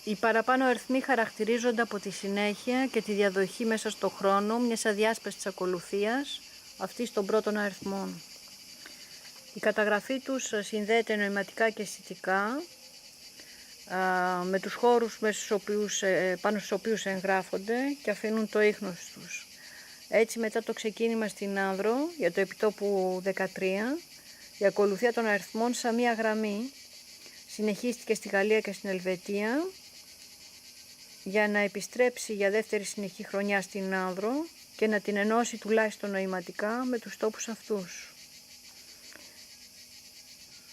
Οι παραπάνω αριθμοί χαρακτηρίζονται από τη συνέχεια και τη διαδοχή μέσα στο χρόνο μιας αδιάσπαστης ακολουθίας αυτής των πρώτων αριθμών. Η καταγραφή τους συνδέεται νοηματικά και αισθητικά με τους χώρους πάνω στους οποίους εγγράφονται και αφήνουν το ίχνος τους. Έτσι, μετά το ξεκίνημα στην Άνδρο για το επιτόπου 13, η ακολουθία των αριθμών σαν μία γραμμή συνεχίστηκε στη Γαλλία και στην Ελβετία για να επιστρέψει για δεύτερη συνεχή χρονιά στην Άνδρο και να την ενώσει τουλάχιστον νοηματικά με τους τόπους αυτούς.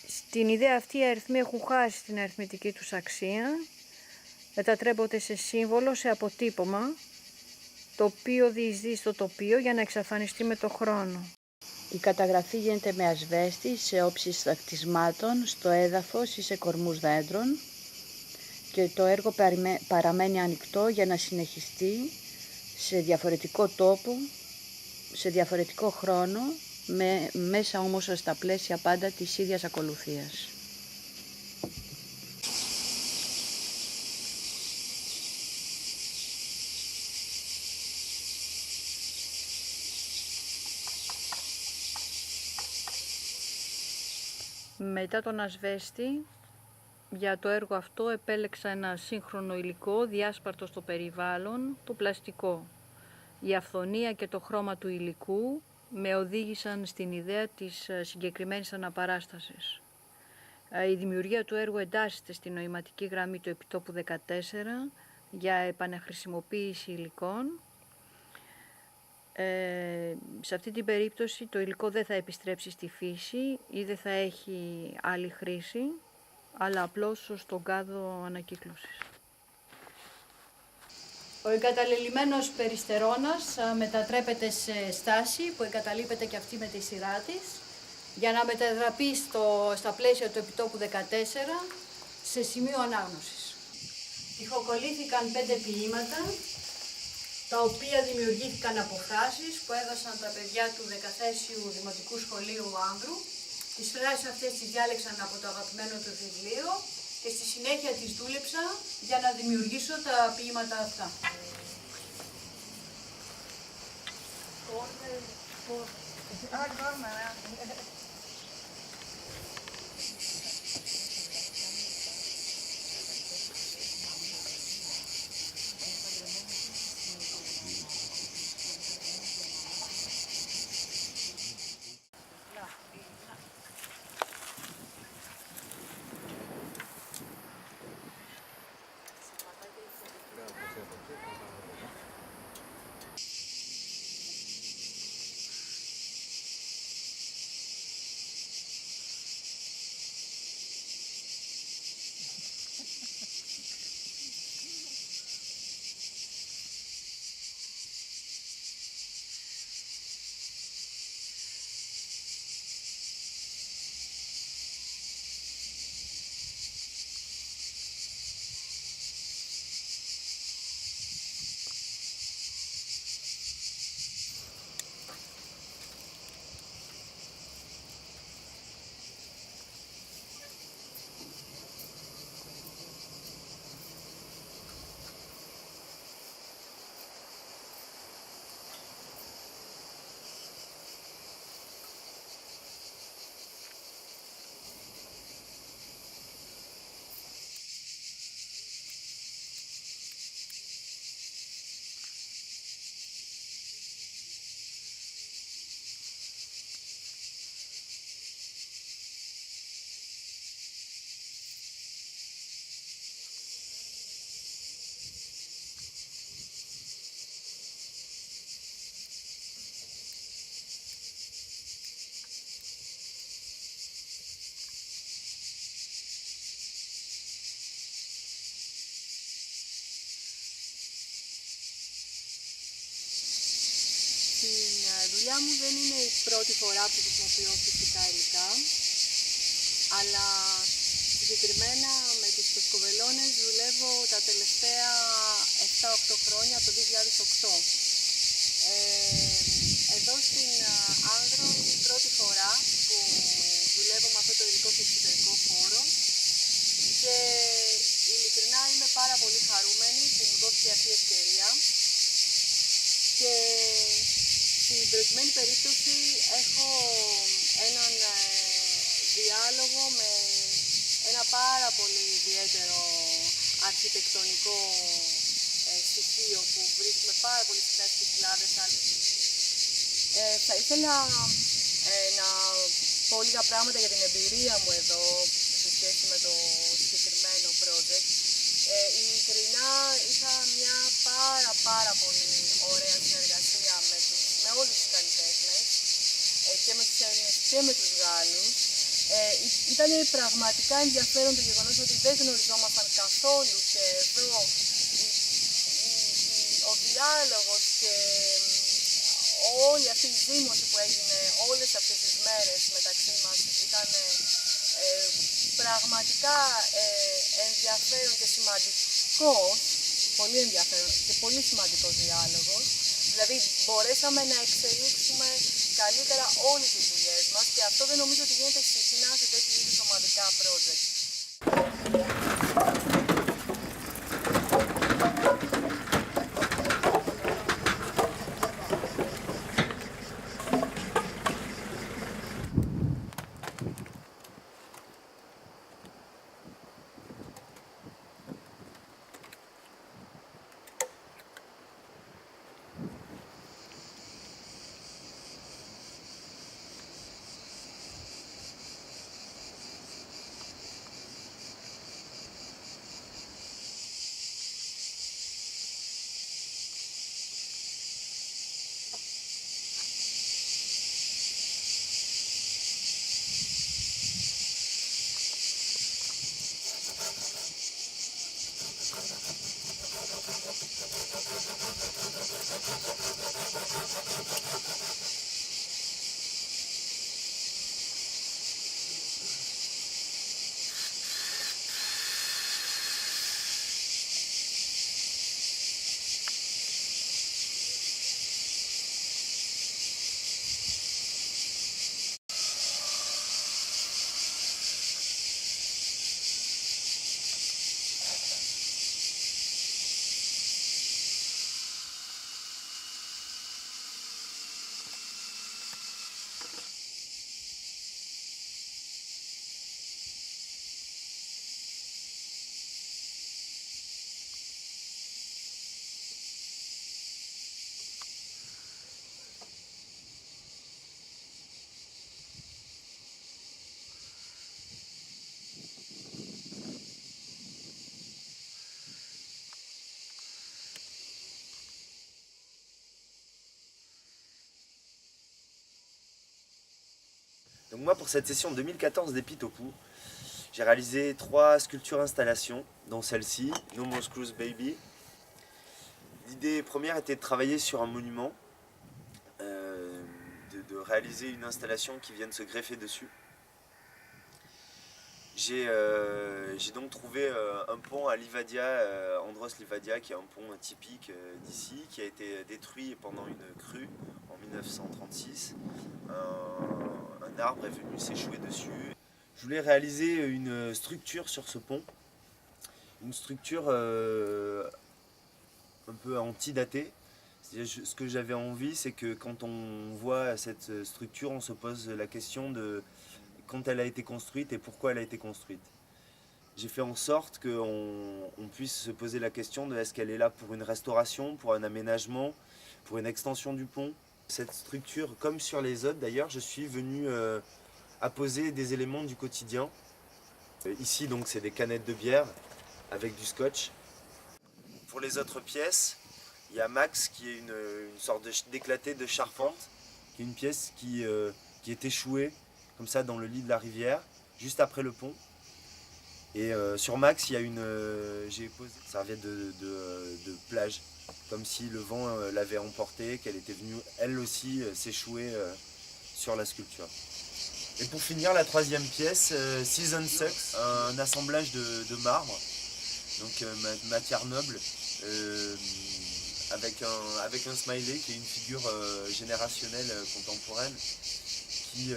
Στην ιδέα αυτή οι αριθμοί έχουν χάσει την αριθμητική τους αξία, μετατρέπονται σε σύμβολο, σε αποτύπωμα, το οποίο διεισδύει στο τοπίο για να εξαφανιστεί με το χρόνο. Η καταγραφή γίνεται με ασβέστη σε όψεις δακτυσμάτων, στο έδαφος ή σε κορμούς δέντρων και το έργο παραμένει ανοιχτό για να συνεχιστεί σε διαφορετικό τόπο, σε διαφορετικό χρόνο, μέσα όμως στα πλαίσια πάντα της ίδιας ακολουθίας. Μετά τον ασβέστη, για το έργο αυτό επέλεξα ένα σύγχρονο υλικό διάσπαρτο στο περιβάλλον, το πλαστικό. Η αυθονία και το χρώμα του υλικού με οδήγησαν στην ιδέα της συγκεκριμένης αναπαράστασης. Η δημιουργία του έργου εντάσσεται στη νοηματική γραμμή του επιτόπου 14 για επαναχρησιμοποίηση υλικών. Σε αυτή την περίπτωση το υλικό δεν θα επιστρέψει στη φύση ή δεν θα έχει άλλη χρήση, αλλά απλώς στον κάδο ανακύκλωσης. Ο εγκαταλελειμμένος περιστερώνας μετατρέπεται σε στάση που εγκαταλείπεται και αυτή με τη σειρά της για να μετατραπεί στα πλαίσια του επιτόπου 14 σε σημείο ανάγνωσης. Τοιχοκολλήθηκαν 5 ποίηματα, τα οποία δημιουργήθηκαν από φράσεις που έδωσαν τα παιδιά του 10θέσιου Δημοτικού Σχολείου Άνδρου. Τις φράσεις αυτές τις διάλεξαν από το αγαπημένο του βιβλίο και στη συνέχεια τις δούλεψα για να δημιουργήσω τα ποίηματα αυτά. Η δουλειά μου δεν είναι η πρώτη φορά που χρησιμοποιώ φυσικά υλικά, αλλά συγκεκριμένα με τις φρεσκοβελώνες δουλεύω τα τελευταία 7-8 χρόνια, από το 2008. Εδώ στην Άνδρο είναι η πρώτη φορά που δουλεύω με αυτό το υλικό σε εξωτερικό χώρο και Ειλικρινά είμαι πάρα πολύ χαρούμενη που μου δόθηκε αυτή η ευκαιρία και στην προκειμένη περίπτωση έχω έναν διάλογο με ένα πάρα πολύ ιδιαίτερο αρχιτεκτονικό στοιχείο που βρίσκουμε πάρα πολύ συχνά στις Κυκλάδες. Θα ήθελα να πω λίγα πράγματα για την εμπειρία μου εδώ σε σχέση με το συγκεκριμένο project. Ειλικρινά είχα μια πάρα πολύ ωραία συνεργασία με όλους τους καλλιτέχνες και με τους Έλληνες και με τους Γάλλους. Ήταν πραγματικά ενδιαφέρον το γεγονός ότι δεν γνωριζόμασταν καθόλου και εδώ ο διάλογος και όλη αυτή η ζήμωση που έγινε όλες αυτές τις μέρες μεταξύ μας ήταν πραγματικά ενδιαφέρον και σημαντικός, πολύ ενδιαφέρον και πολύ σημαντικός διάλογος. Δηλαδή μπορέσαμε να εξελίξουμε καλύτερα όλες τις δουλειές μας και αυτό δεν νομίζω ότι γίνεται συχνά σε τέτοιου είδους ομαδικά project. Donc moi pour cette session 2014 d'Epitopu, j'ai réalisé 3 sculptures installations, dont celle-ci, No More Screws Baby. L'idée première était de travailler sur un monument, de réaliser une installation qui vienne se greffer dessus. J'ai donc trouvé un pont à Livadia, Andros Livadia, qui est un pont typique d'ici, qui a été détruit pendant une crue en 1936. Un arbre est venu s'échouer dessus. Je voulais réaliser une structure sur ce pont, une structure un peu antidatée. Ce que j'avais envie, c'est que quand on voit cette structure, on se pose la question de quand elle a été construite et pourquoi elle a été construite. J'ai fait en sorte qu'on puisse se poser la question de est-ce qu'elle est là pour une restauration, pour un aménagement, pour une extension du pont. Cette structure, comme sur les autres d'ailleurs, je suis venu apposer des éléments du quotidien. Ici donc c'est des canettes de bière avec du scotch. Pour les autres pièces, il y a Max qui est une sorte d'éclaté de charpente, qui est une pièce qui est échouée comme ça dans le lit de la rivière, juste après le pont. Et sur Max, il y a j'ai posé une serviette de plage, comme si le vent l'avait emportée, qu'elle était venue elle aussi s'échouer sur la sculpture. Et pour finir, la troisième pièce, Season Sucks, un assemblage de marbre, donc matière noble, avec un smiley qui est une figure générationnelle contemporaine qui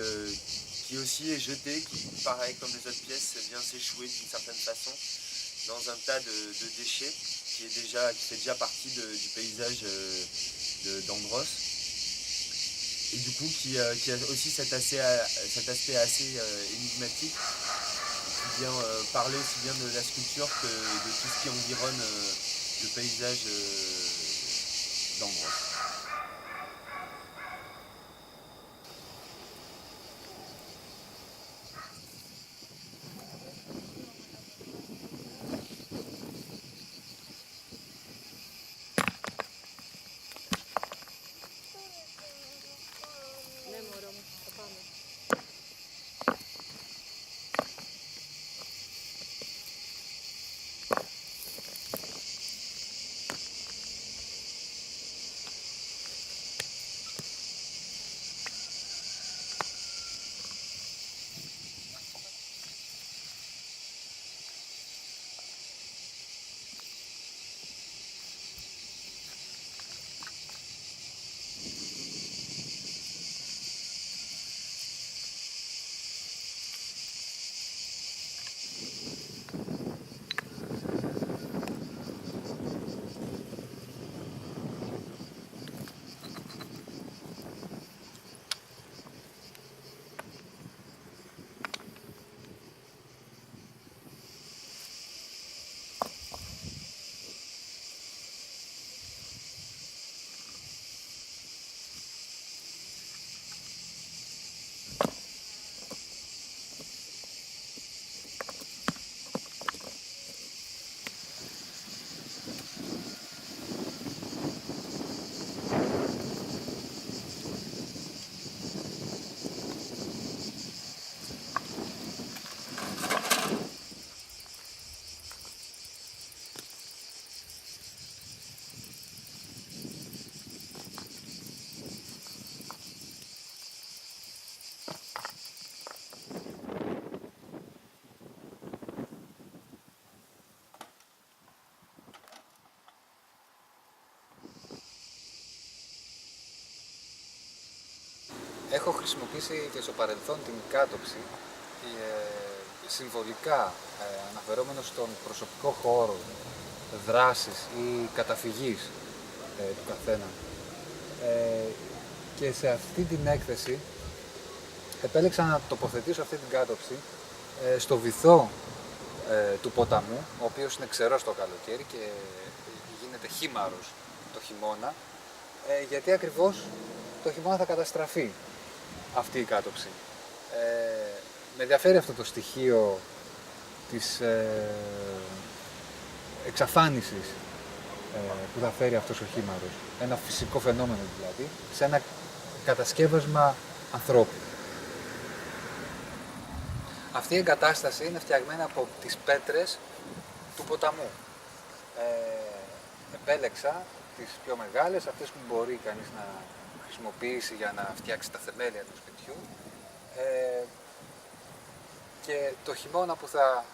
aussi est jeté, qui pareil comme les autres pièces vient s'échouer d'une certaine façon. dans un tas de déchets qui fait déjà partie du paysage d'Andros. Et du coup qui a aussi cet aspect assez énigmatique, qui vient parler aussi bien de la sculpture que de tout ce qui environne le paysage d'Andros. Έχω χρησιμοποιήσει και στο παρελθόν την κάτοψη συμβολικά αναφερόμενο στον προσωπικό χώρο δράσης ή καταφυγής του καθένα. Και σε αυτή την έκθεση επέλεξα να τοποθετήσω αυτή την κάτοψη στο βυθό του ποταμού, ο οποίος είναι ξερός το καλοκαίρι και γίνεται χήμαρος το χειμώνα, γιατί ακριβώς το χειμώνα θα καταστραφεί αυτή η κάτοψη. Με ενδιαφέρει αυτό το στοιχείο της εξαφάνισης που θα φέρει αυτός ο χήμαρος, ένα φυσικό φαινόμενο δηλαδή, σε ένα κατασκεύασμα ανθρώπου. Αυτή η εγκατάσταση είναι φτιαγμένη από τις πέτρες του ποταμού. Επέλεξα τις πιο μεγάλες, αυτές που μπορεί κανείς να χρησιμοποιήσει για να φτιάξει τα θεμέλια του σπιτιού, και το χειμώνα που θα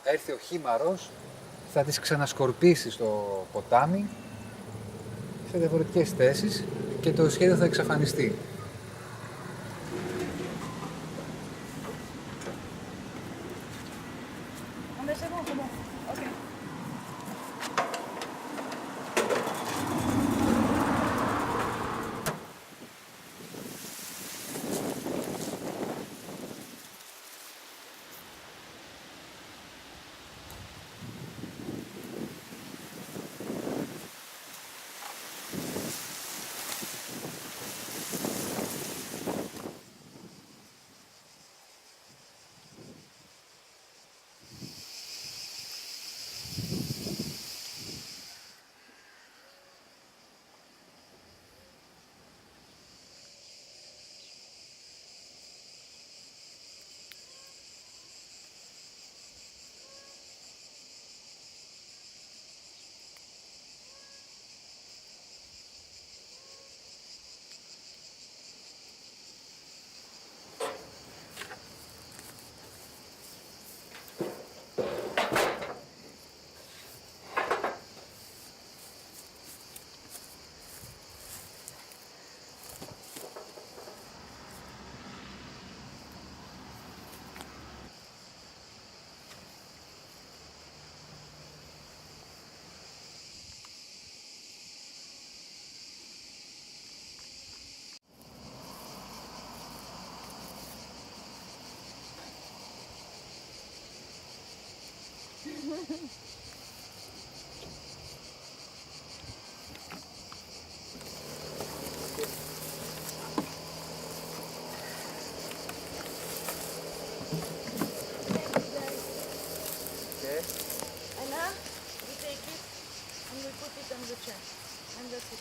έρθει ο χήμαρος θα τις ξανασκορπίσει στο ποτάμι σε διαφορετικές θέσεις και το σχέδιο θα εξαφανιστεί. And now you take it and we put it on the chair. And that's it.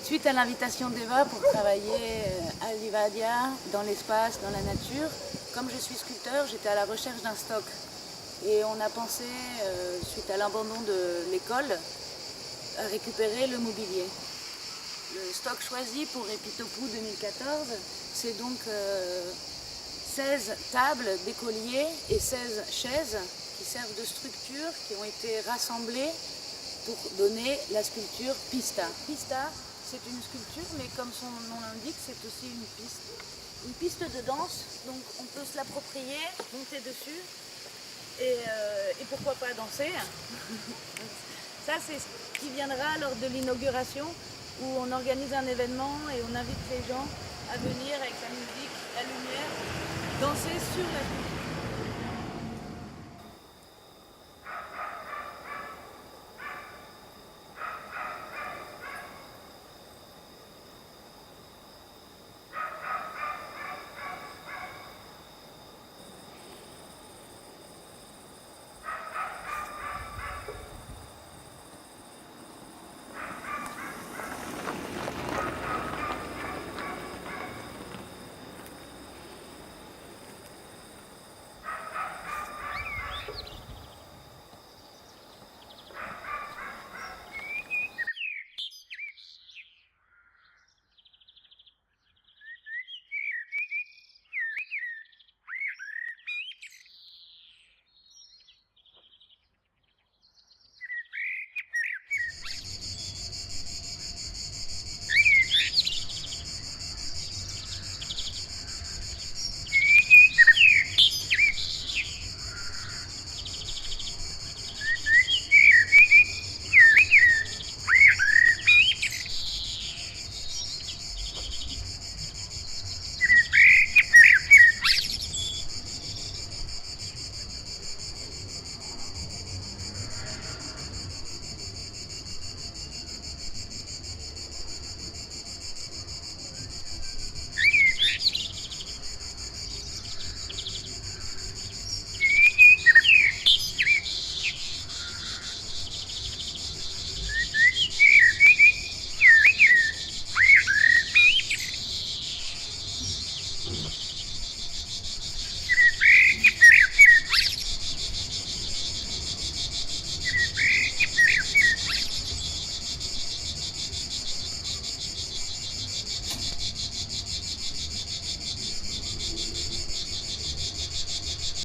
Suite à l'invitation d'Eva pour travailler à Livadia, dans l'espace, dans la nature, comme je suis sculpteur, j'étais à la recherche d'un stock. Et on a pensé, suite à l'abandon de l'école, à récupérer le mobilier. Le stock choisi pour Epitopou 2014, c'est donc 16 tables d'écoliers et 16 chaises qui servent de structure, qui ont été rassemblées pour donner la sculpture Pista. Pista, c'est une sculpture, mais comme son nom l'indique, c'est aussi une piste. Une piste de danse, donc on peut se l'approprier, monter dessus, et pourquoi pas danser. Ça, c'est ce qui viendra lors de l'inauguration, où on organise un événement et on invite les gens à venir avec la musique, la lumière, danser sur la sculpture.